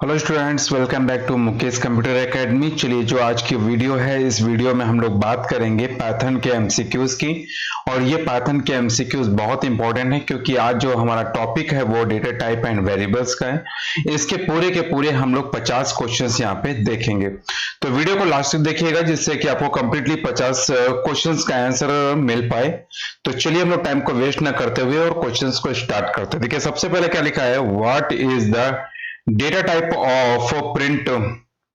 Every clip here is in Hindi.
Hello students, welcome back to Mukesh computer academy. चलिए, जो आज की वीडियो है, इस वीडियो में हम लोग बात करेंगे पाइथन के एमसीक्यूज की। और ये पाइथन के एमसीक्यूज बहुत इंपॉर्टेंट है क्योंकि आज जो हमारा टॉपिक है वो डेटा टाइप एंड वेरिएबल्स का है। इसके पूरे के पूरे हम लोग 50 क्वेश्चंस यहाँ पे देखेंगे, तो वीडियो को लास्ट तक देखिएगा जिससे कि आपको कंप्लीटली 50 क्वेश्चंस का आंसर मिल पाए। तो चलिए हम लोग टाइम को वेस्ट ना करते हुए और क्वेश्चंस को स्टार्ट करते हैं। देखिए, सबसे पहले क्या लिखा है, what is the data type of print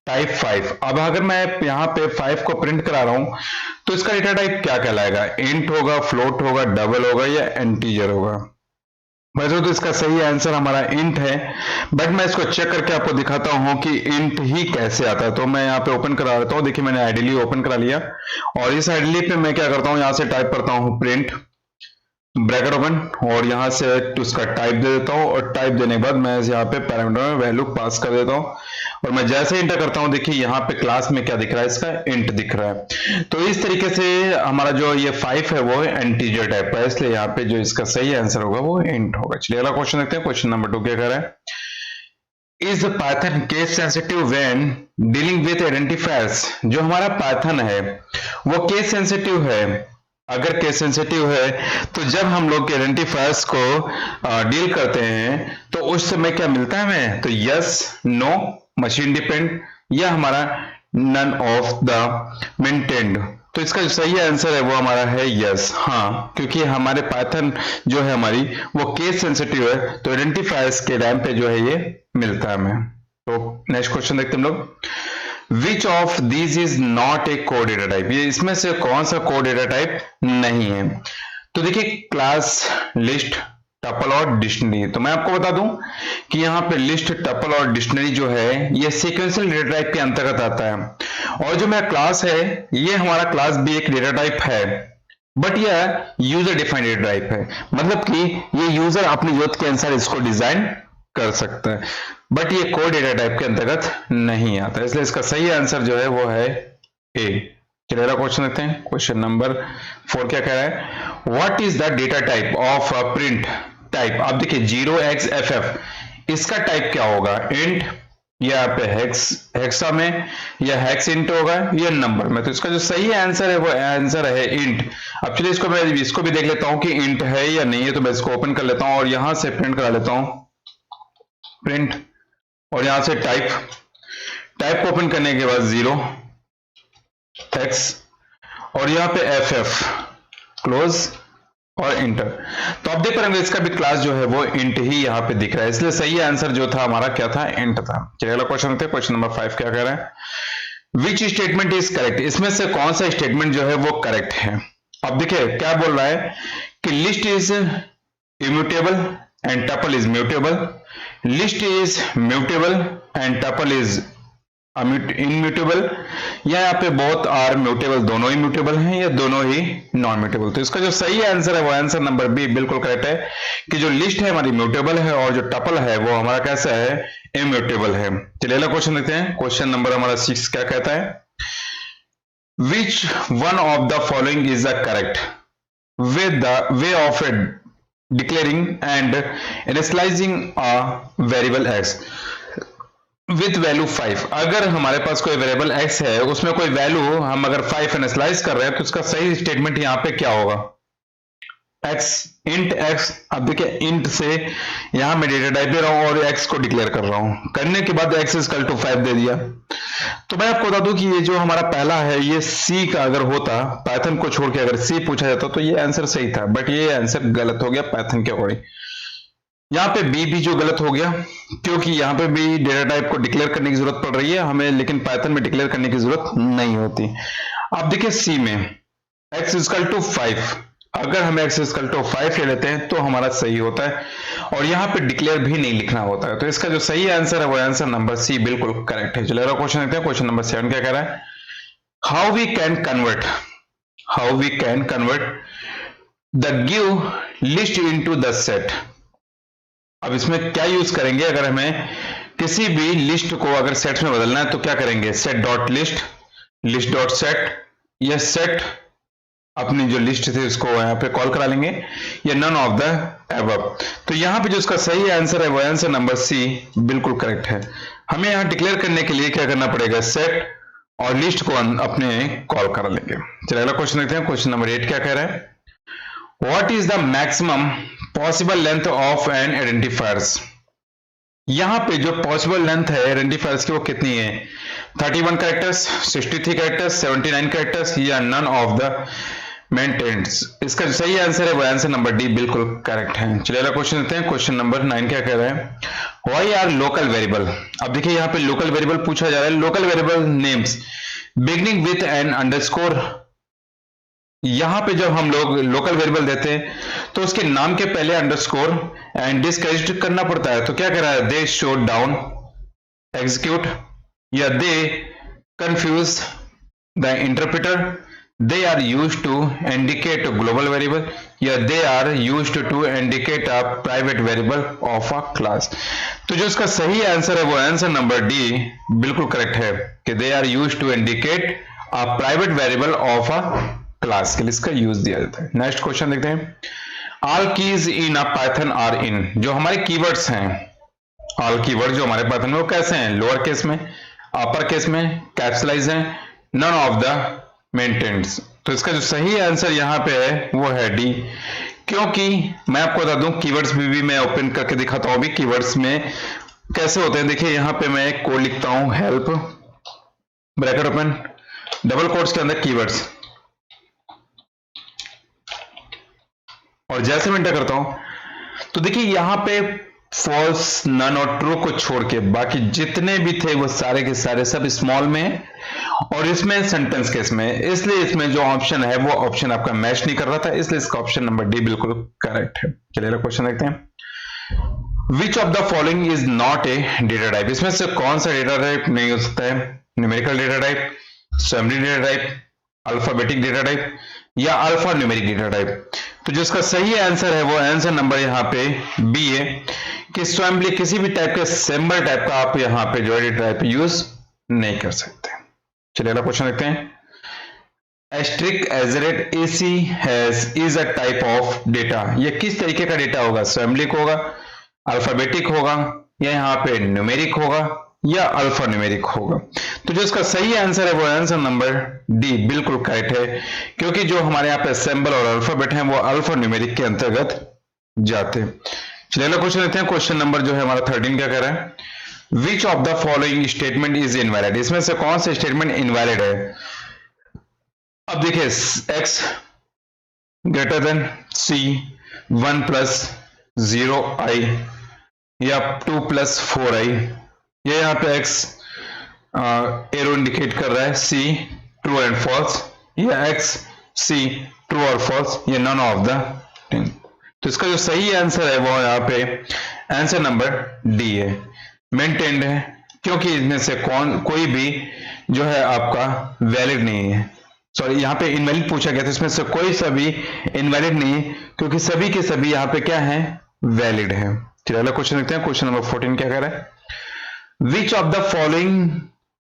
type 5। अब अगर मैं यहाँ पे 5 को प्रिंट करा रहा हूं तो इसका डेटा टाइप क्या कहलाएगा? इंट होगा, फ्लोट होगा, डबल होगा या इंटीजर होगा? वैसे तो इसका सही आंसर हमारा इंट है, बट मैं इसको चेक करके आपको दिखाता हूं कि इंट ही कैसे आता है। तो मैं यहाँ पे ओपन करा लेता हूँ। देखिए, मैंने आइडियली ओपन करा लिया और इस आइडियली पे मैं क्या करता हूँ, यहाँ से टाइप करता हूँ प्रिंट ब्रैकेट ओपन और यहां से उसका टाइप दे देता हूं और टाइप देने के बाद मैं यहाँ पे पैरामीटर में वैल्यू पास कर देता हूं और मैं जैसे इंटर करता हूं, देखिए यहाँ पे क्लास में क्या दिख रहा है, इसका इंट दिख रहा है। तो इस तरीके से हमारा जो ये 5 है वो इंटीजर टाइप का है, इसलिए यहाँ पे जो इसका सही आंसर होगा वो इंट होगा। चलिए अगला क्वेश्चन देखते हैं। क्वेश्चन नंबर 2 क्या कह रहा है, is Python case sensitive when dealing with identifiers. जो हमारा पाइथन है वो केस सेंसिटिव है। अगर केस सेंसिटिव है तो जब हम लोग आइडेंटिफायर्स को डील करते हैं तो उस समय क्या मिलता है हमें? तो यस, नो, मशीन डिपेंड या हमारा नन ऑफ द मेंटेन्ड। तो इसका जो सही आंसर है वो हमारा है यस, हाँ, क्योंकि हमारे पाइथन जो है हमारी वो केस सेंसिटिव है, तो आइडेंटिफायर्स के टाइम पे जो है ये मिलता है हमें। तो नेक्स्ट क्वेश्चन देखते हैं हम लोग, which of these is not a code data type. ये इसमें से कौन सा कोड डेटा टाइप नहीं है? तो देखिए, क्लास, लिस्ट, टपल और डिक्शनरी। तो मैं आपको बता दूं कि यहाँ पे लिस्ट, टपल और डिक्शनरी जो है ये सीक्वेंशियल डेटा टाइप के अंतर्गत आता है। और जो मेरा क्लास है ये हमारा क्लास भी एक डेटा टाइप है, बट यह यूजर डिफाइंड डेटा टाइप है, मतलब कि ये यूजर अपनी जरूरत के अनुसार इसको डिजाइन कर सकता है, बट ये कोड डेटा टाइप के अंतर्गत नहीं आता, इसलिए इसका सही आंसर जो है वो है ए। चलिए अगला क्वेश्चन देखते हैं। क्वेश्चन नंबर 4 क्या कह रहा है, what is the data type of print type. आप देखिए 0xff, इसका टाइप क्या होगा? इंट या यहाँ पे हेक्सा में या हेक्स इंट होगा या नंबर में। तो इसका जो सही आंसर है वो आंसर है इंट। अब चलिए मैं इसको भी देख लेता हूं कि इंट है या नहीं है। तो मैं इसको ओपन कर लेता हूं और यहां से प्रिंट करा लेता हूं प्रिंट और यहां से टाइप ओपन करने के बाद 0 एक्स और यहाँ पे एफ क्लोज और इंटर। तो आप देख पाएंगे इसका भी क्लास जो है वो इंट ही यहाँ पे दिख रहा है, इसलिए सही आंसर जो था हमारा क्या था? इंट था। चलिए अगला क्वेश्चन देखते हैं। क्वेश्चन नंबर 5 क्या कह रहा है, विच स्टेटमेंट इज करेक्ट। इसमें से कौन सा स्टेटमेंट जो है वो करेक्ट है? अब देखिए क्या बोल रहा है कि list is immutable and tuple is mutable, list is mutable and tuple is immutable, या यहाँ पे बोथ आर म्यूटेबल, दोनों ही म्यूटेबल हैं या दोनों ही नॉन म्यूटेबल। तो इसका जो सही आंसर है वो आंसर नंबर बी बिल्कुल करेक्ट है कि जो लिस्ट है हमारी म्यूटेबल है और जो टपल है वो हमारा कैसा है? इम्यूटेबल है। चलिए अगला क्वेश्चन देखते हैं। क्वेश्चन नंबर हमारा 6 क्या कहता है, which one of the following is the correct with the way of declaring and initializing a variable x with value 5। अगर हमारे पास कोई वेरिएबल x है उसमें कोई वैल्यू हम अगर 5 इनिशियलाइज कर रहे हैं तो उसका सही स्टेटमेंट यहाँ पे क्या होगा? x, int x। अब देखिए इंट से यहां मैं डेटा टाइप दे रहा हूं और x को डिक्लेयर कर रहा हूं, करने के बाद x इक्वल टू 5 दे दिया। तो मैं आपको बता दूं कि ये जो हमारा पहला है ये C का अगर होता, पाइथन को छोड़ के अगर C पूछा जाता तो ये आंसर सही था, बट ये आंसर गलत हो गया पाइथन के अकॉर्डिंग। यहाँ पे B भी जो गलत हो गया क्योंकि यहाँ पे भी डेटा टाइप को डिक्लेयर करने की जरूरत पड़ रही है हमें, लेकिन पाइथन में डिक्लेयर करने की जरूरत नहीं होती। अब देखिए C में x इक्वल टू 5, अगर हम x इक्वल टू 5 ले लेते हैं तो हमारा सही होता है और यहाँ पे डिक्लेयर भी नहीं लिखना होता है। तो इसका जो सही आंसर है वो आंसर नंबर सी बिल्कुल करेक्ट है। चलो क्वेश्चन देखते हैं। क्वेश्चन नंबर 7 क्या कह रहा है, how we can convert the give list into the set. अब इसमें क्या यूज करेंगे? अगर हमें किसी भी लिस्ट को अगर सेट में बदलना है तो क्या करेंगे? Set dot list, list dot set या सेट अपनी जो लिस्ट थी उसको यहाँ पे कॉल करा लेंगे, या नन ऑफ द एबव। तो यहाँ पे जो इसका सही आंसर है वो आंसर नंबर सी बिल्कुल करेक्ट है। हमें यहाँ डिक्लेयर करने के लिए क्या करना पड़ेगा, सेट और लिस्ट को अपने कॉल करा लेंगे। चलिए अगला क्वेश्चन देखते हैं। क्वेश्चन नंबर 8 क्या कह रहा है, what is the maximum possible length of an identifiers. यहाँ पे जो पॉसिबल लेंथ है आइडेंटिफायर्स की वो कितनी है, 31 कैरेक्टर्स, 63 कैरेक्टर्स, 79 कैरेक्टर्स, या नन ऑफ द मेंटेन्स। इसका जो सही आंसर है वो आंसर नंबर डी बिल्कुल करेक्ट है। चलिए अगला क्वेश्चन देखते हैं। क्वेश्चन नंबर 9 क्या कह रहा है, व्हाई आर लोकल वेरिएबल। अब देखिए यहाँ पे लोकल वेरिएबल पूछा जा रहा है। Local variable names beginning with an underscore. यहां पे जब हम लोग लोकल वेरिएबल देते हैं तो उसके नाम के पहले अंडरस्कोर एंड डिस्करेज करना पड़ता है। तो क्या कह रहा है, दे शो डाउन एग्जीक्यूट, या they confuse the interpreter, they are used to indicate a global variable, या they are used to indicate a private variable of a class। तो जो इसका सही आंसर है वो आंसर नंबर डी बिल्कुल करेक्ट है कि they are used to indicate a private variable of a class के लिए इसका यूज दिया जाता है। नेक्स्ट क्वेश्चन देखते हैं, all keys in a python are in। जो हमारे कीवर्ड्स हैं, all कीवर्ड जो हमारे पाइथन में वो कैसे हैं, लोअर केस में, अपर केस में, कैप्सुलाइज हैं, नन ऑफ द मेंटेन्स। तो इसका जो सही आंसर यहाँ पे है वो है डी, क्योंकि मैं आपको बता दूं कीवर्ड्स भी मैं ओपन करके दिखाता हूं अभी कीवर्ड्स में कैसे होते हैं। देखिए यहाँ पे मैं एक कोड लिखता हूं, help bracket open, double quotes के अंदर कीवर्ड्स, और जैसे मैं एंटर करता हूं तो देखिए यहाँ पे फॉल्स, नन और ट्रू को छोड़ के बाकी जितने भी थे वो सारे के सारे सब स्मॉल में, और इसमें सेंटेंस केस में, इसलिए इसमें जो ऑप्शन है वो ऑप्शन आपका मैच नहीं कर रहा था, इसलिए इसका ऑप्शन नंबर डी बिल्कुल करेक्ट है। चलिए क्वेश्चन देखते हैं, which of the following is not a data type. इसमें से कौन सा डेटा टाइप नहीं हो सकता है, numerical data type, summary data type, alphabetic data type, या अल्फा न्यूमेरिक डेटा टाइप। तो जो इसका सही आंसर है वो आंसर नंबर यहाँ पे बी है कि स्वयं किसी भी टाइप के सिंबल टाइप का आप यहाँ पे जो डेटा टाइप यूज नहीं कर सकते। चलिए अगला क्वेश्चन देखते हैं, एस्ट्रिक एजरेट AC has is a type of data. ये किस तरीके का डेटा होगा, स्वयंलिक होगा, अल्फाबेटिक होगा, या यहाँ पे न्यूमेरिक होगा, या अल्फा न्यूमेरिक होगा। तो जो इसका सही आंसर है वो आंसर नंबर डी बिल्कुल करेक्ट है, क्योंकि जो हमारे यहाँ पे सिंबल और अल्फाबेट हैं वो अल्फा न्यूमेरिक के अंतर्गत जाते हैं। चलिए अगला क्वेश्चन देखते हैं। क्वेश्चन नंबर जो है हमारा 13 क्या कह रहा है, विच of the following statement is invalid. इसमें से कौन सा स्टेटमेंट इनवैलिड है। अब देखिए x greater than c 1 plus 0i या 2 प्लस 4i, ये यहाँ पे x एरो इंडिकेट कर रहा है c ट्रू एंड फॉल्स, या x c ट्रू और फॉल्स, या नन ऑफ द थिंग। तो इसका जो सही आंसर है वो यहाँ पे आंसर नंबर डी है, मेंटेन्ड है, क्योंकि इनमें से कोई भी जो है आपका वैलिड नहीं है। सॉरी यहाँ पे इनवैलिड पूछा गया था, इसमें से कोई सा भी इनवैलिड नहीं है, क्योंकि सभी के सभी यहाँ पे क्या है, वैलिड है। चलिए अगला क्वेश्चन देखते हैं। क्वेश्चन नंबर 14 क्या कह रहा है, विच of the following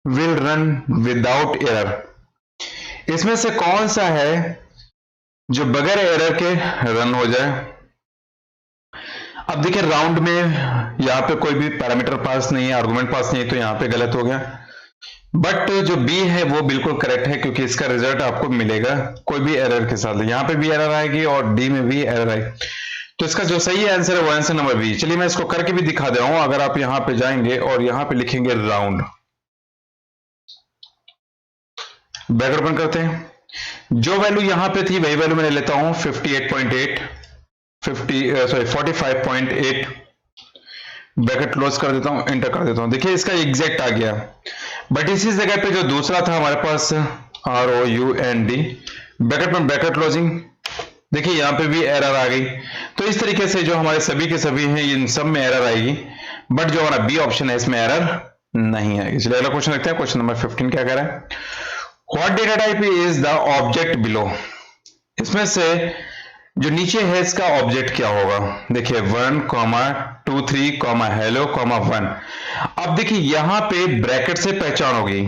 will run without error. इसमें से कौन सा है जो बगैर एरर के रन हो जाए। अब देखिए राउंड में यहाँ पे कोई भी पैरामीटर पास नहीं है, आर्गुमेंट पास नहीं है, तो यहाँ पे गलत हो गया, बट जो बी है वो बिल्कुल करेक्ट है, क्योंकि इसका रिजल्ट आपको मिलेगा कोई भी एरर के साथ। यहाँ पे भी एरर आएगी और डी में भी एरर आएगी, तो इसका जो सही आंसर है वो आंसर नंबर बी। चलिए मैं इसको करके भी दिखा दे रहा हूं। अगर आप यहाँ पे जाएंगे और यहाँ पे लिखेंगे राउंड, ब्रैकेट ओपन करते हैं, जो वैल्यू यहाँ पे थी वही वैल्यू मैंने लेता हूं 58.8 45.8, ब्रैकेट क्लोज कर देता हूं, एंटर कर देता हूं। देखिए इसका एग्जैक्ट आ गया, बट इसी जगह पे जो दूसरा था हमारे पास ROUND, ब्रैकेट में ब्रैकेट क्लोजिंग, देखिए यहाँ पे भी एरर आ गई। तो इस तरीके से जो हमारे सभी के सभी हैं इन सब में एरर आएगी, बट जो हमारा बी ऑप्शन है इसमें एरर नहीं आएगी। चलिए अगला क्वेश्चन देखते हैं। क्वेश्चन नंबर 15 क्या कह रहा है, what data type is the object below. इसमें से जो नीचे है इसका ऑब्जेक्ट क्या होगा। देखिए 1, 2, 3, हेलो, 1। अब देखिए यहां पे ब्रैकेट से पहचान होगी,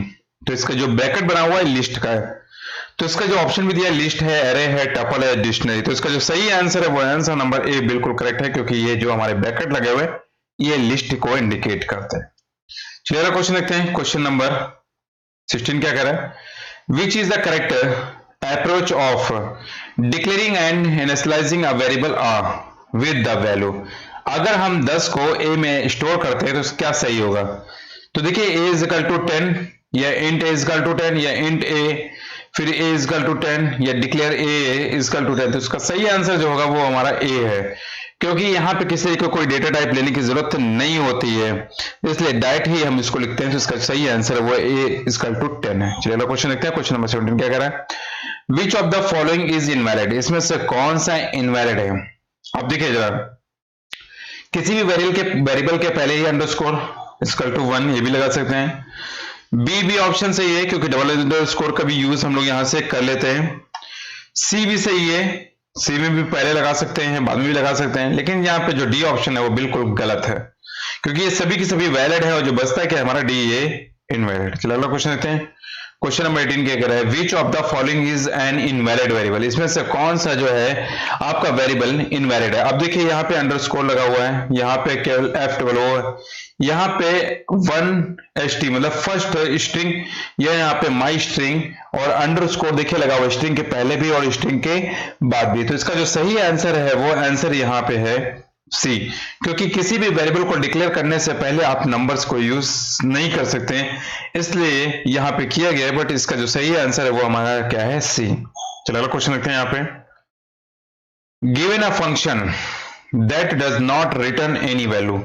तो इसका जो ब्रैकेट बना हुआ है लिस्ट का है, तो इसका जो ऑप्शन भी दिया लिस्ट है, एरे है, टपल है, डिक्शनरी। तो इसका जो सही आंसर है वो आंसर नंबर ए बिल्कुल करेक्ट है, क्योंकि ये जो हमारे ब्रैकेट लगे हुए ये लिस्ट को इंडिकेट करते हैं। चलिए अगला क्वेश्चन देखते हैं। क्वेश्चन नंबर 16 क्या कह रहा है? Which is the correct approach of declaring and initializing a variable uh with the value. अगर हम 10 को ए में स्टोर करते हैं तो क्या सही होगा? तो देखिए ए इज इक्वल टू 10 या int a is equal to 10 या इंट ए फिर ए इज इक्वल टू 10 या declare a is equal to 10। तो इसका सही आंसर जो होगा वो हमारा ए है, क्योंकि यहाँ पे किसी को कोई डेटा टाइप लेने की जरूरत नहीं होती है, इसलिए डायरेक्ट ही हम इसको लिखते हैं। तो इसका सही आंसर वो ए इज इक्वल टू 10 है। चलिए अगला क्वेश्चन देखते हैं। क्वेश्चन नंबर 17 क्या कह रहा है? विच of the following is invalid. इसमें से कौन सा इनवैलिड है? अब देखिए जरा, किसी भी वेरिएबल के पहले ही अंडरस्कोर इक्वल टू 1 ये भी लगा सकते हैं। बी भी ऑप्शन सही है, क्योंकि डबल अंडरस्कोर का भी यूज हम लोग यहां से कर लेते हैं। सी भी सही है, सी में भी पहले लगा सकते हैं, बाद में भी लगा सकते हैं। लेकिन यहाँ पे जो डी ऑप्शन है वो बिल्कुल गलत है, क्योंकि ये सभी की सभी वैलिड है और जो बचता है कि हमारा डी ये इनवैलिड। चलो अगला क्वेश्चन देखते हैं। क्वेश्चन नंबर 18 क्या कह रहा है? विच of the following is an invalid variable. इसमें से कौन सा जो है आपका वेरिएबल इनवैलिड है? अब देखिए यहाँ पे अंडरस्कोर लगा हुआ है, यहाँ पे केवल F00 है, यहाँ पे 1st मतलब फर्स्ट स्ट्रिंग, या यहाँ पे माई स्ट्रिंग, और अंडरस्कोर देखिए लगा हुआ स्ट्रिंग के पहले भी और स्ट्रिंग के बाद भी। तो इसका जो सही आंसर है वो आंसर यहाँ पे है सी, क्योंकि किसी भी वेरिएबल को डिक्लेयर करने से पहले आप नंबर्स को यूज नहीं कर सकते हैं, इसलिए यहाँ पे किया गया है। बट इसका जो सही आंसर है वो हमारा क्या है? सी। चलो अगला क्वेश्चन देखते हैं। यहाँ पे given a function that does not return any value.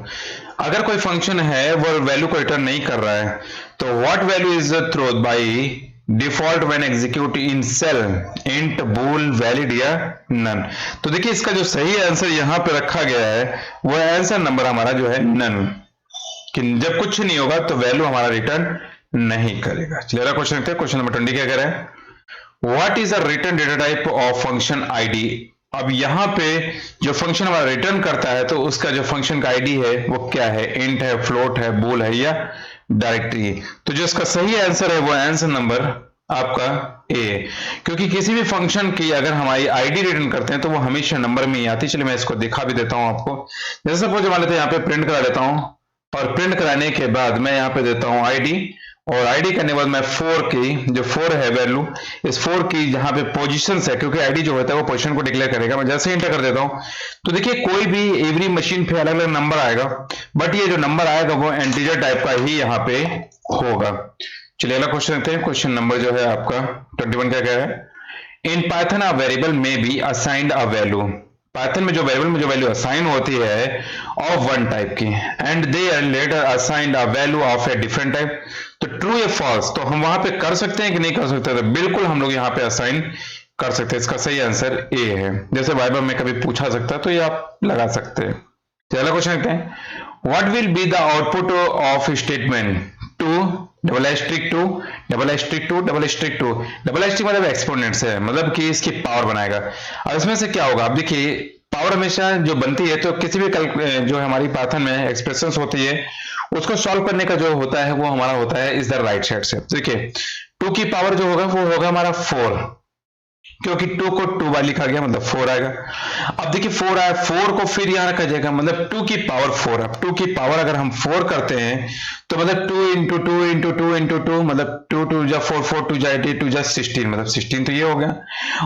अगर कोई फंक्शन है वो वैल्यू को रिटर्न नहीं कर रहा है, तो what value is thrown by default when execute in cell int bool valid या नन। तो देखिए इसका जो सही आंसर यहां पे रखा गया है वो आंसर नंबर हमारा जो है नन, कि जब कुछ नहीं होगा तो वैल्यू हमारा रिटर्न नहीं करेगा। चलिए अगला क्वेश्चन देखते हैं। क्वेश्चन नंबर 20 क्या कह रहा है? What is a return data type of function ID. अब यहाँ पे जो फंक्शन हमारा रिटर्न करता है तो उसका जो फंक्शन का आईडी है वो क्या है? इंट है, फ्लोट है, बूल है या डायरेक्टरी। तो जो इसका सही आंसर है वो आंसर नंबर आपका ए, क्योंकि किसी भी फंक्शन की अगर हमारी आईडी रिटर्न करते हैं तो वो हमेशा नंबर में ही आती है। चलिए मैं इसको दिखा भी देता हूं आपको। जैसे सपोज मान लेते हैं यहाँ पे प्रिंट करा लेता हूं, और प्रिंट कराने के बाद मैं यहाँ पे देता हूं आईडी, और आईडी करने के बाद मैं 4 की जो 4 है वैल्यू, इस 4 की जहां पे पोजीशन है, क्योंकि आईडी जो होता है वो पोजीशन को डिक्लेयर करेगा। मैं जैसे इंटर कर देता हूं तो देखिए कोई भी एवरी मशीन पे अलग अलग नंबर आएगा, बट ये जो नंबर आएगा वो इंटीजर टाइप का ही यहाँ पे होगा। चलिए अगला क्वेश्चन देखते हैं। क्वेश्चन नंबर जो है आपका 21 क्या कह रहा है? इन पाइथन अ वेरिएबल में be assigned a value. Python में जो वेरिएबल में जो वैल्यू असाइन होती है ऑफ वन टाइप की, and they are later assigned a value of a different type, तो ट्रू या फॉल्स। तो हम वहां पे कर सकते हैं कि नहीं कर सकते? तो बिल्कुल हम लोग यहाँ पे असाइन कर सकते हैं। इसका सही आंसर ए है। जैसे वाइवा में कभी पूछा सकता है तो ये आप लगा सकते हैं। चलो क्वेश्चन देखते हैं। What will be the output of statement 2 double asterisk 2 double asterisk 2 double asterisk 2। Double asterisk मतलब एक्सपोनेंट्स है, मतलब कि इसकी पावर बनाएगा। अब इसमें से क्या होगा? अब देखिए पावर हमेशा जो बनती है, तो किसी भी जो हमारी पाइथन में एक्सप्रेशंस होती है उसको सॉल्व करने का जो होता है वो हमारा होता है इस द राइट साइड से। देखिए 2 की पावर जो होगा वो होगा हमारा 4, क्योंकि 2 को 2 बार लिखा गया मतलब 4 आएगा। अब देखिए 4 आया, 4 को फिर यहां रखा जाएगा मतलब 2 की पावर 4। अब 2 की पावर अगर हम 4 करते हैं तो मतलब 2 इंटू 2 इंटू 2 इंटू 2 मतलब 2 2 जा 4 4 2 जा 8 2 जा 16 मतलब 16 तो ये हो गया।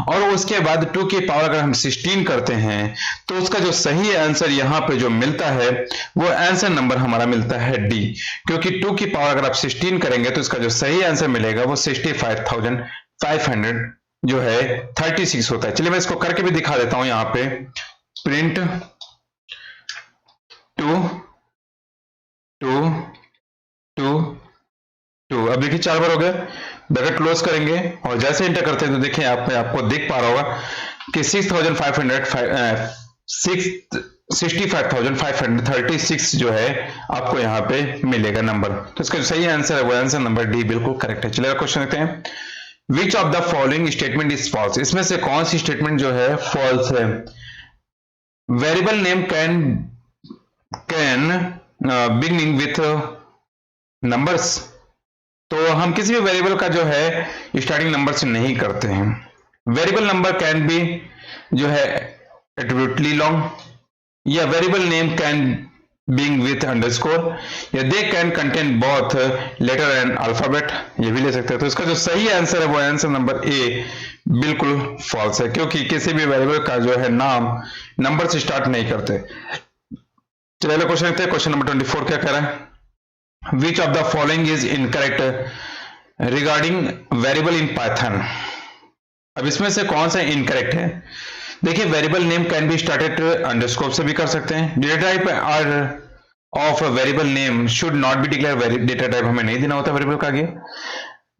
और उसके बाद 2 की पावर अगर हम 16 करते हैं तो उसका जो सही आंसर यहाँ पे जो मिलता है वो आंसर नंबर हमारा मिलता है डी, क्योंकि 2 की पावर अगर आप 16 करेंगे तो इसका जो सही आंसर मिलेगा वो 65,500 जो है 36 होता है। चलिए मैं इसको करके भी दिखा देता हूं। यहां पे प्रिंट 2 2 2 2, अब देखिए 4 बार हो गया। ब्रैकेट क्लोज करेंगे और जैसे इंटर करते हैं तो देखिए आपको दिख पा रहा होगा कि 65,536 जो है आपको यहाँ पे मिलेगा नंबर। तो इसका जो सही आंसर है वो आंसर नंबर डी बिल्कुल करेक्ट है। चलिए क्वेश्चन देखते हैं। Which of the following statement is false. इसमें से कौन सी स्टेटमेंट जो है फॉल्स है? Variable name can beginning with numbers. तो हम किसी भी वेरिएबल का जो है स्टार्टिंग नंबर से नहीं करते हैं। वेरिएबल नंबर कैन बी जो है एट्रीब्यूटली लॉन्ग, या variable name can being with underscore, या they can contain both letter and alphabet, ये भी ले सकते हैं। तो इसका जो सही आंसर है वो आंसर नंबर ए बिल्कुल फॉल्स है, क्योंकि किसी भी वेरिएबल का जो है नाम नंबर से स्टार्ट नहीं करते। चलिए क्वेश्चन देखते हैं। क्वेश्चन नंबर 24 क्या कह रहा है? Which of the following is incorrect regarding variable in Python? अब इसमें से कौन सा इनकरेक्ट है? देखिए, variable name can be started underscore से भी कर सकते हैं। Data type are of variable name should not be declare, data type हमें नहीं देना होता वेरिएबल का आगे।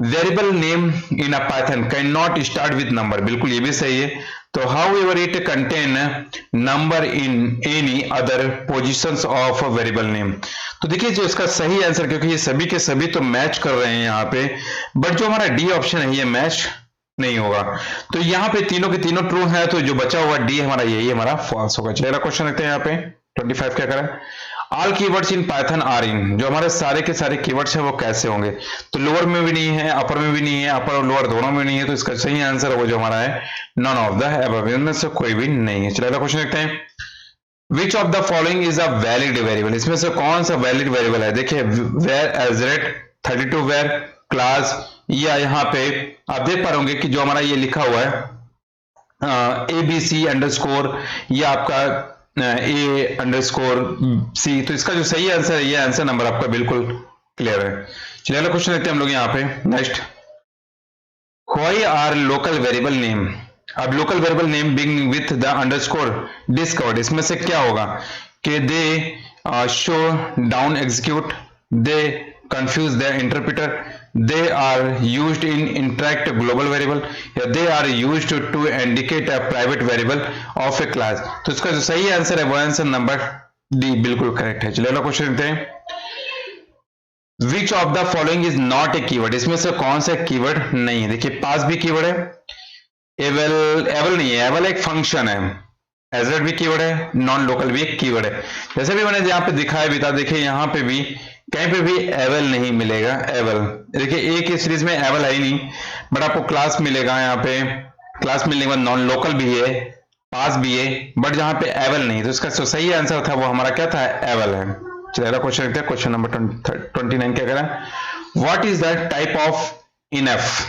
Variable name in a Python can not start with number, बिल्कुल ये भी सही है। तो however it contain number in any other positions of variable name. तो देखिए जो इसका सही आंसर, क्योंकि ये सभी के सभी तो मैच कर रहे हैं यहाँ पे, बट जो हमारा डी ऑप्शन है ये मैच नहीं होगा। तो यहाँ पे तीनों के तीनों ट्रू है, तो जो बचा हुआ डी हमारा यही हमारा फॉल्स होगा। चलिए क्वेश्चन देखते हैं यहाँ पे 25 क्या करें? All keywords in Python are in, जो हमारे सारे के सारे कीवर्ड्स हैं वो कैसे होंगे? तो लोअर में भी नहीं है, अपर में भी नहीं है, अपर और लोअर दोनों में नहीं है, तो इसका सही आंसर वो जो हमारा है नॉन ऑफ द अबव, इनमें से कोई भी नहीं है। चलिए क्वेश्चन देखते हैं। Which of the following is a valid variable, इसमें से कौन सा वैलिड वेरिएबल है? देखिए, वेर एजरेट 32 वेर क्लास, या यहाँ पे आप देख पा रहे कि जो हमारा ये लिखा हुआ है ABC अंडरस्कोर, या आपका A अंडरस्कोर C, तो इसका जो सही आंसर है ये आंसर नंबर आपका बिल्कुल क्लियर है। चलिए अगला क्वेश्चन देखते हैं हम लोग यहाँ पे next. Why are local variable name, अब local variable name beginning with the underscore discouraged, इसमें से क्या होगा कि they slow down execute, they confuse the interpreter, they are used in interact global variable, या they are used to indicate a private variable of a class। तो इसका जो सही आंसर है वो आंसर नंबर डी बिल्कुल करेक्ट है। चलिए अगला क्वेश्चन देखते हैं। Which of the following is not a keyword, इसमें से कौन सा कीवर्ड नहीं है? देखिए, पास भी कीवर्ड है, एवल नहीं है, एवल एक फंक्शन है, एजरेट भी कीवर्ड है, नॉन लोकल भी एक कीवर्ड है। जैसे भी मैंने यहाँ पे दिखाया भी था, देखिए यहाँ पे भी कहीं पे भी एवल नहीं मिलेगा। एवल देखिए एक ही सीरीज में एवल है ही नहीं, बट आपको क्लास मिलेगा, यहाँ पे क्लास मिलने के बाद नॉन लोकल भी है, पास भी है, बट जहाँ पे एवल नहीं, तो इसका जो सही आंसर था वो हमारा क्या था? एवल है। चलिए क्वेश्चन देखते हैं। क्वेश्चन नंबर 29 क्या कह रहा है? What is the type of inf,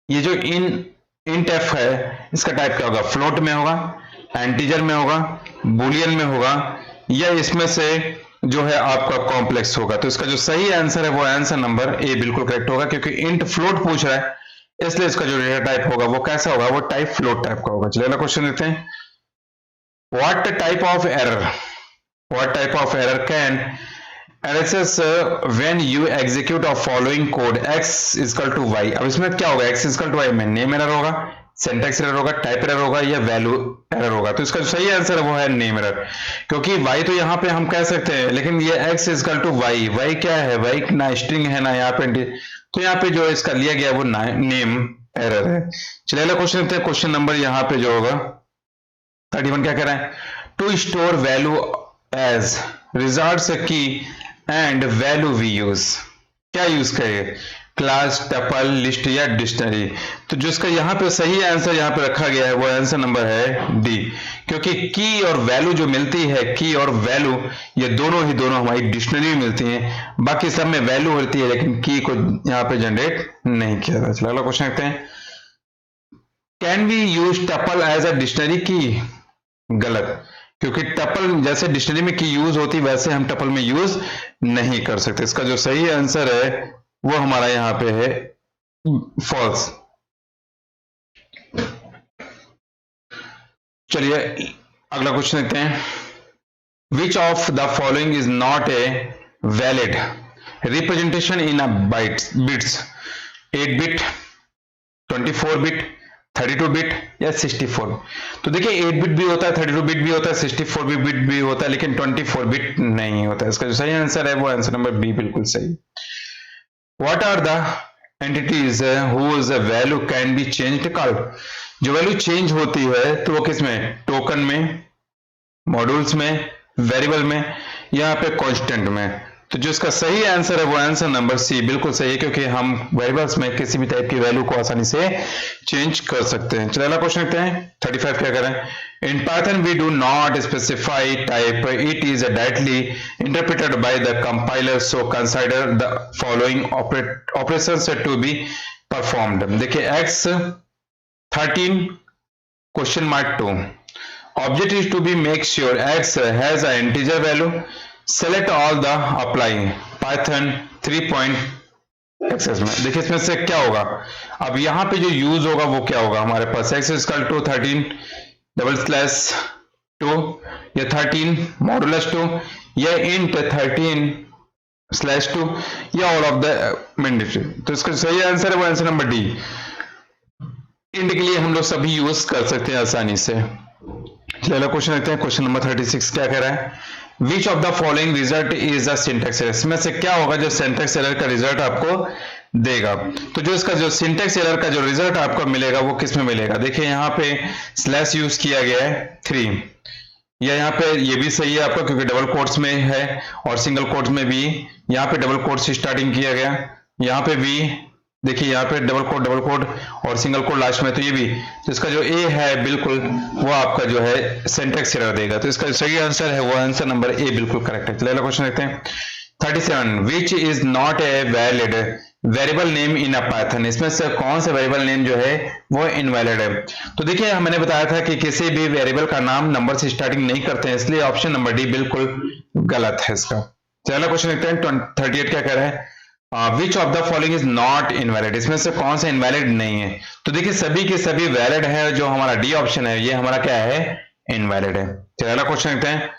ये जो इंट एफ है इसका टाइप क्या होगा? फ्लोट में होगा, एंटीजर में होगा, बुलियन में होगा, या इसमें से जो है आपका कॉम्प्लेक्स होगा? तो इसका जो सही आंसर है वो आंसर नंबर ए बिल्कुल करेक्ट होगा, क्योंकि इंट फ्लोट पूछ रहा है, इसलिए इसका जो डेटा टाइप होगा वो कैसा होगा? वो टाइप फ्लोट टाइप का होगा। चलिए अगला क्वेश्चन देखते हैं। What type of error, what type of error can arises when you execute of following code x equal to y? अब इसमें क्या होगा? x इक्वल टू y में नेम एरर होगा, सिंटैक्स एरर होगा, टाइप एरर होगा, या वैल्यू एरर होगा? तो इसका जो सही आंसर है वो है नेम एरर, क्योंकि y तो यहाँ पे हम कह सकते हैं, लेकिन ये x इक्वल टू y क्या है? y ना स्ट्रिंग है ना यहाँ पे, तो यहाँ पे जो इसका लिया गया वो नेम एरर है। चलिए अगला क्वेश्चन देखते हैं। क्वेश्चन नंबर यहाँ पे जो होगा 31 क्या कह रहा है? To store value as results key and value we use, क्या यूज करेंगे? क्लास, टपल, लिस्ट या डिक्शनरी? तो जो इसका यहाँ पे सही आंसर यहाँ पे रखा गया है वो आंसर नंबर है डी, क्योंकि की और वैल्यू जो मिलती है, की और वैल्यू ये दोनों हमारी डिक्शनरी में मिलती हैं, बाकी सब में वैल्यू होती है लेकिन की को यहाँ पे जनरेट नहीं किया जाता। चलो अगला क्वेश्चन देखते हैं। Can we use tuple as a dictionary key? गलत, क्योंकि टपल जैसे डिक्शनरी में की यूज होती वैसे हम टपल में यूज नहीं कर सकते। इसका जो सही आंसर है वो हमारा यहाँ पे है फॉल्स। चलिए अगला क्वेश्चन देखते हैं। Which of the following is not a valid representation in a bits? 8 bit, 24 bit, 32 bit या 64? तो देखिए 8 बिट भी होता है, 32 बिट भी होता है, 64 बिट भी होता है, लेकिन 24 बिट नहीं होता है। इसका जो सही आंसर है वो आंसर नंबर बी बिल्कुल सही। What are the entities whose value can be changed called? जो वैल्यू चेंज होती है तो वो किस में? टोकन में, मॉड्यूल्स में, वेरिएबल में, यहाँ पे कांस्टेंट में। तो जो इसका सही आंसर है वो आंसर नंबर सी बिल्कुल सही है, क्योंकि हम वेरिएबल्स में किसी भी टाइप की वैल्यू को आसानी से चेंज कर सकते हैं। चलो अगला क्वेश्चन देखते हैं 35 क्या करें। In Python we do not specify type, it is directly interpreted by the compiler, so consider the following operations to be performed. देखिए x 13 question mark 2 object is to be make sure x has an integer value, select all the apply python 3.xs में। देखिए इसमें से क्या होगा, अब यहाँ पे जो यूज होगा वो क्या होगा हमारे पास, x equal to 13 double slash 2 या 13 मॉडुलस 2 या इंट 13 स्लैश 2 या ऑल ऑफ द मैंडेटरी। तो इसका सही आंसर है वो आंसर नंबर डी। इंट के लिए हम लोग सभी यूज कर सकते हैं आसानी से। चलो क्वेश्चन देखते हैं, क्वेश्चन नंबर 36 क्या कह रहा है। विच of the following result is the syntax error, इसमें से क्या होगा जो सिंटैक्स एरर का रिजल्ट आपको देगा। तो जो इसका जो सिंटैक्स एरर का जो रिजल्ट आपको मिलेगा वो किस में मिलेगा। देखिए यहाँ पे स्लैश यूज किया गया है 3, या यहाँ पे ये भी सही है आपका क्योंकि डबल कोट्स में है, और सिंगल कोट्स में भी यहाँ पे डबल कोट्स स्टार्टिंग किया गया, यहाँ पे भी देखिए यहाँ पे डबल कोड और सिंगल कोड लास्ट में, तो ये भी, तो इसका जो ए है बिल्कुल वो आपका जो है सिंटैक्स एरर देगा। तो इसका सही आंसर है वो आंसर नंबर ए बिल्कुल करेक्ट है। चलिए क्वेश्चन देखते हैं 37 which is not a valid variable name in a Python, इसमें से कौन सा वेरिएबल नेम जो है वो इनवैलिड है। तो देखिए मैंने बताया था कि किसी भी वेरिएबल का नाम नंबर से स्टार्टिंग नहीं करते हैं, इसलिए ऑप्शन नंबर डी बिल्कुल गलत है इसका। चलो क्वेश्चन देखते हैं 38 क्या कह रहा है। विच of the following is not invalid, इसमें से कौन सा इनवैलिड नहीं है। तो देखिए सभी के सभी वैलिड है, जो हमारा डी ऑप्शन है ये हमारा क्या है, इनवैलिड है। चलो क्वेश्चन देखते हैं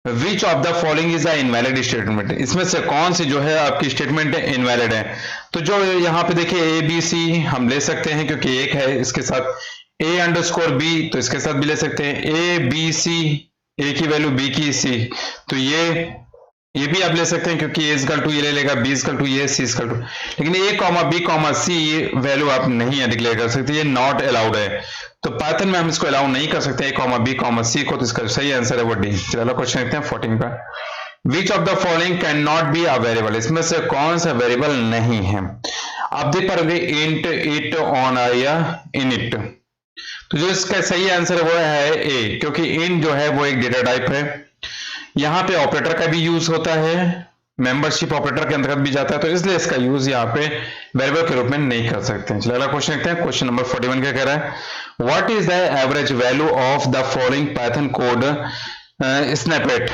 which of the following is a invalid statement, इसमें से कौन सी जो है आपकी स्टेटमेंट इनवैलिड है। तो जो यहाँ पे देखिए ए बी सी हम ले सकते हैं क्योंकि एक है, इसके साथ ए अंडरस्कोर बी तो इसके साथ भी ले सकते हैं, ए बी सी ए की वैल्यू बी की सी, तो ये भी आप ले सकते हैं क्योंकि ए इक्वल टू ये ले लेगा, बी इक्वल टू ये, सी इक्वल टू, लेकिन ए कॉमा बी कॉमा सी वैल्यू आप नहीं डिक्लेयर कर सकते, ये नॉट अलाउड है। तो पाइथन में हम इसको अलाउ नहीं कर सकते ए कॉमा बी कॉमा सी को, तो इसका सही आंसर है वो डी। चलो क्वेश्चन देखते हैं 14 का। विच of the following can not be a variable, इसमें से कौन सा वेरिएबल नहीं है। आप देख पाओगे इंट, इट, ऑन या इन इट, तो जो इसका सही आंसर वो है ए, क्योंकि इन जो है वो एक डेटा टाइप है, यहाँ पे ऑपरेटर का भी यूज होता है, मेंबरशिप ऑपरेटर के अंतर्गत भी जाता है, तो इसलिए इसका यूज यहाँ पे वेरिएबल के रूप में नहीं कर सकते हैं। चलो अगला क्वेश्चन देखते हैं, क्वेश्चन नंबर 41 क्या कह रहा है। What is the average value of the following Python code snippet.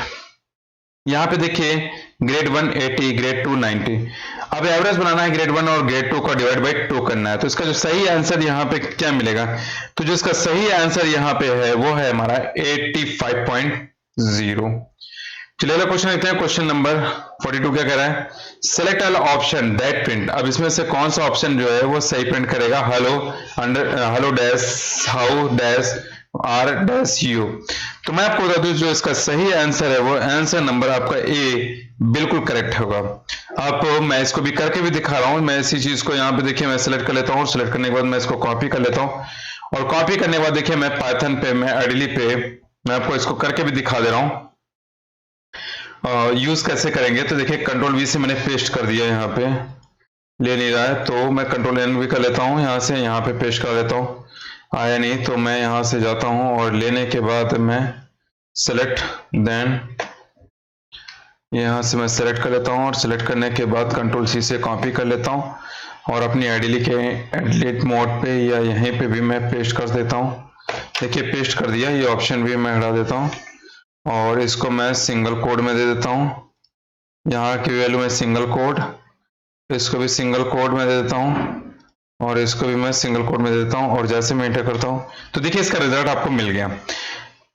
यहाँ पे देखिए ग्रेड 1 80, ग्रेड 2 90। अब एवरेज बनाना है ग्रेड 1 और ग्रेड 2 का डिवाइड बाई 2 करना है, तो इसका जो सही आंसर यहाँ पे क्या मिलेगा। तो जो इसका सही आंसर यहाँ पे है वो है हमारा 85.0। चलिए अगला क्वेश्चन देखते हैं, क्वेश्चन नंबर 42 क्या कह रहा है। Select all option that print, अब इसमें से कौन सा ऑप्शन जो है वो सही प्रिंट करेगा, hello dash how dash are dash you. तो मैं आपको बता दूं जो इसका सही आंसर है वो आंसर नंबर आपका ए बिल्कुल करेक्ट होगा। आप मैं इसको भी करके भी दिखा रहा हूं, मैं इसी चीज को यहाँ पे देखिए मैं सिलेक्ट कर लेता हूँ, सिलेक्ट करने के बाद मैं इसको कॉपी कर लेता हूँ, और कॉपी करने के बाद देखिए मैं पाइथन पे, मैं आइडियली पे मैं आपको इसको करके भी दिखा दे रहा हूँ यूज कैसे करेंगे। तो देखिए कंट्रोल वी से मैंने पेस्ट कर दिया, यहाँ पे ले नहीं रहा है तो मैं कंट्रोल एन भी कर लेता हूँ, यहाँ से यहाँ पे पेस्ट कर देता हूँ, आया नहीं तो मैं यहाँ से जाता हूँ और लेने के बाद मैं सेलेक्ट, देन यहाँ से मैं सेलेक्ट कर लेता हूँ, और सेलेक्ट करने के बाद कंट्रोल सी से कॉपी कर लेता हूँ और अपनी आइडियली के एडिट मोड पे या यहीं पे भी मैं पेस्ट कर देता हूँ। देखिए पेस्ट कर दिया, ये ऑप्शन भी मैं हटा देता हूँ और इसको मैं सिंगल कोड में दे देता हूँ, यहाँ की वैल्यू में सिंगल कोड, इसको भी सिंगल कोड में दे देता हूँ और इसको भी मैं सिंगल कोड में दे देता हूँ, और जैसे मैं एंटर करता हूँ तो देखिए इसका रिजल्ट आपको मिल गया।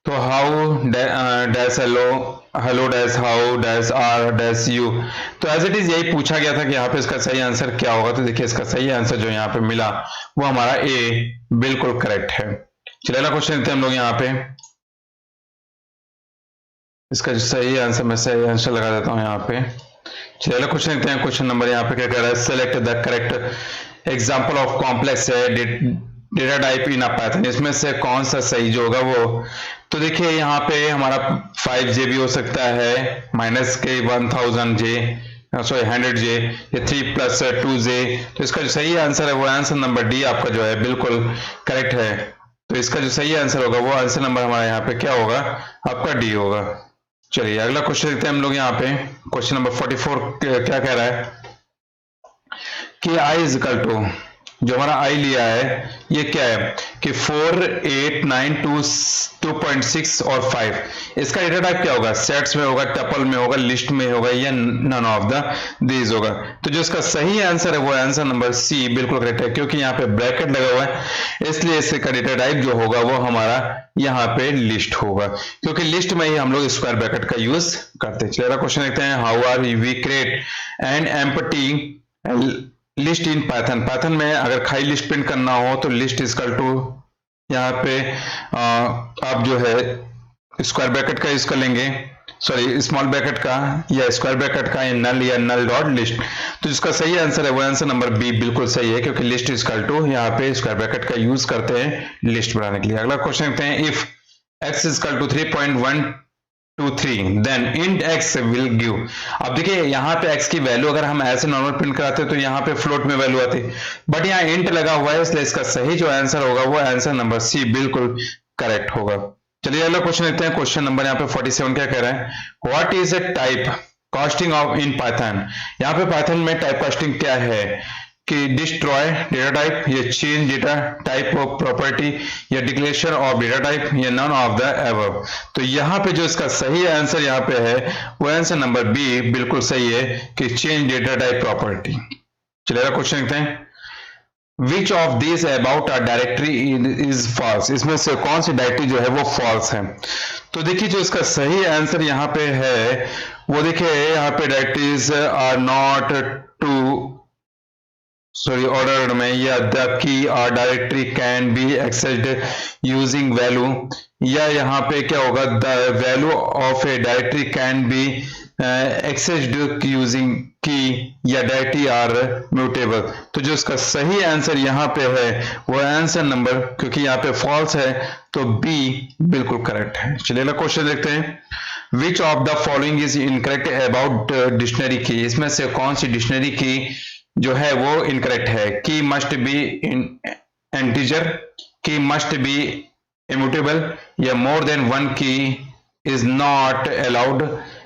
तो how dash hello dash how dash are dash you, तो एज इट इज यही पूछा गया था कि यहाँ पे इसका सही आंसर क्या होगा। तो देखिए इसका सही आंसर जो यहाँ पे मिला वो हमारा ए बिल्कुल करेक्ट है। चलिए अगला क्वेश्चन देखते हैं हम लोग यहाँ पे, इसका जो सही आंसर मैं सही आंसर लगा देता हूँ यहाँ पे। चलिए अगला क्वेश्चन देखते हैं, क्वेश्चन नंबर यहाँ पे क्या कह रहा है। Select the correct example of complex data type in a Python, इसमें से कौन सा सही जो होगा वो तो देखिए यहाँ पे हमारा 5J भी हो सकता है, माइनस के 1000J, सॉरी 100J, ये 3 प्लस 2J। तो इसका जो सही आंसर है वो आंसर नंबर डी आपका जो है बिल्कुल करेक्ट है। तो इसका जो सही आंसर होगा वो आंसर नंबर हमारा यहाँ पे क्या होगा, आपका डी होगा। चलिए अगला क्वेश्चन देखते हैं हम लोग यहाँ पे। क्वेश्चन नंबर 44 क्या कह रहा है कि i इज इक्वल टू, जो हमारा i लिया है ये क्या है कि 4, 8, 9, 2.6 और 5। इसका डेटा टाइप क्या होगा, सेट्स में होगा, टपल में होगा, लिस्ट में होगा, या नन ऑफ द दीज होगा। तो जो इसका सही आंसर है वो आंसर नंबर सी बिल्कुल करेक्ट है, क्योंकि यहाँ पे ब्रैकेट लगा हुआ है इसलिए इसका डेटा टाइप जो होगा वो हमारा यहाँ पे लिस्ट होगा, क्योंकि लिस्ट में ही हम लोग स्क्वायर ब्रैकेट का यूज करते हैं। चलिए क्वेश्चन देखते हैं, how are we create an empty list in Python. Python में अगर खाली लिस्ट प्रिंट करना हो तो लिस्ट इजकल टू यहाँ पे आप जो है स्क्वायर ब्रैकेट का यूज कर लेंगे, सॉरी स्मॉल ब्रैकेट का या स्क्वायर ब्रैकेट का, या नल डॉट लिस्ट। तो जिसका सही आंसर है वो आंसर नंबर बी बिल्कुल सही है, क्योंकि लिस्ट इजकल टू यहाँ पे स्क्वायर ब्रैकेट का यूज करते हैं लिस्ट बनाने के लिए। अगला क्वेश्चन देखते हैं, if x equal to 3.123 then int x will give. अब देखिए यहाँ पे x की वैल्यू अगर हम ऐसे नॉर्मल प्रिंट कराते तो यहाँ पे फ्लोट में वैल्यू आती, बट यहाँ int लगा हुआ है इसलिए इसका सही जो आंसर होगा वो आंसर नंबर सी बिल्कुल करेक्ट होगा। चलिए अगला क्वेश्चन देखते हैं। क्वेश्चन नंबर यहाँ पे 47 क्या कह रहा है, what is a type casting of in Python. यहाँ पे पाइथन में टाइप कास्टिंग क्या है कि डिस्ट्रॉय डेटा टाइप, या change data type of property, या डिक्लेरेशन ऑफ डेटा टाइप, या नन ऑफ द एबव। तो यहाँ पे जो इसका सही आंसर यहाँ पे है वो आंसर नंबर बी बिल्कुल सही है कि चेंज डेटा टाइप प्रॉपर्टी। चलिए क्वेश्चन देखते हैं, which of this about a directory is false. इसमें से कौन सी डायरेक्टरी जो है वो फॉल्स है। तो देखिए जो इसका सही आंसर यहाँ पे है वो देखिए यहाँ पे directories are not to ordered में, या द की और directory can be accessed using value, या यहाँ पे क्या होगा, the value of a directory can be accessed using key, या डायरेक्टरी आर म्यूटेबल। तो जो इसका सही आंसर यहाँ पे है वो आंसर नंबर, क्योंकि यहाँ पे फॉल्स है तो बी बिल्कुल करेक्ट है। चलिए अगला क्वेश्चन देखते हैं, which of the following is incorrect about dictionary की। इसमें से कौन सी डिक्शनरी की जो है वो इनकरेक्ट है, की मस्ट बी इंटीजर, की मस्ट बी इम्यूटेबल, या मोर देन वन की इज नॉट अलाउड,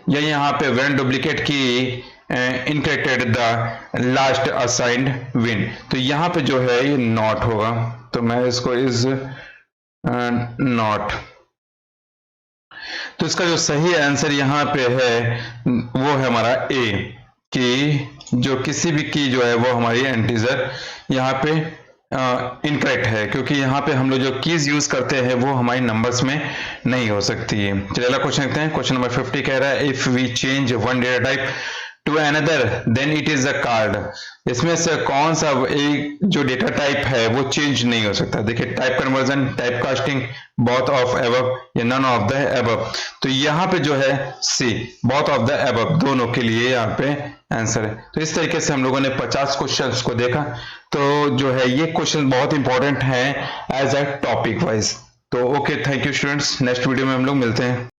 या यहाँ पे व्हेन डुप्लीकेट की इनकरेक्टेड द लास्ट असाइंड विन। तो यहाँ पे जो है ये नॉट होगा, तो मैं इसको इज नॉट। तो इसका जो सही आंसर यहाँ पे है वो है हमारा ए, कि जो किसी भी की जो है वो हमारी इंटीजर यहाँ पे इनकरेक्ट है, क्योंकि यहाँ पे हम लोग जो कीज यूज करते हैं वो हमारी नंबर्स में नहीं हो सकती है। चलिए अगला क्वेश्चन देखते हैं। क्वेश्चन नंबर 50 कह रहा है, if we change one data type to another then it is a card. इसमें से कौन सा एक जो डेटा टाइप है वो चेंज नहीं हो सकता। देखिए type conversion, type casting, both of above, या नन ऑफ द एबव। तो यहाँ पे जो है सी, बोथ ऑफ द एबव, दोनों के लिए यहाँ पे आंसर है। तो इस तरीके से हम लोगों ने 50 क्वेश्चंस को देखा। तो जो है ये क्वेश्चन बहुत इंपॉर्टेंट है एज अ टॉपिक वाइज। तो okay, thank you students, next video में हम लोग मिलते हैं।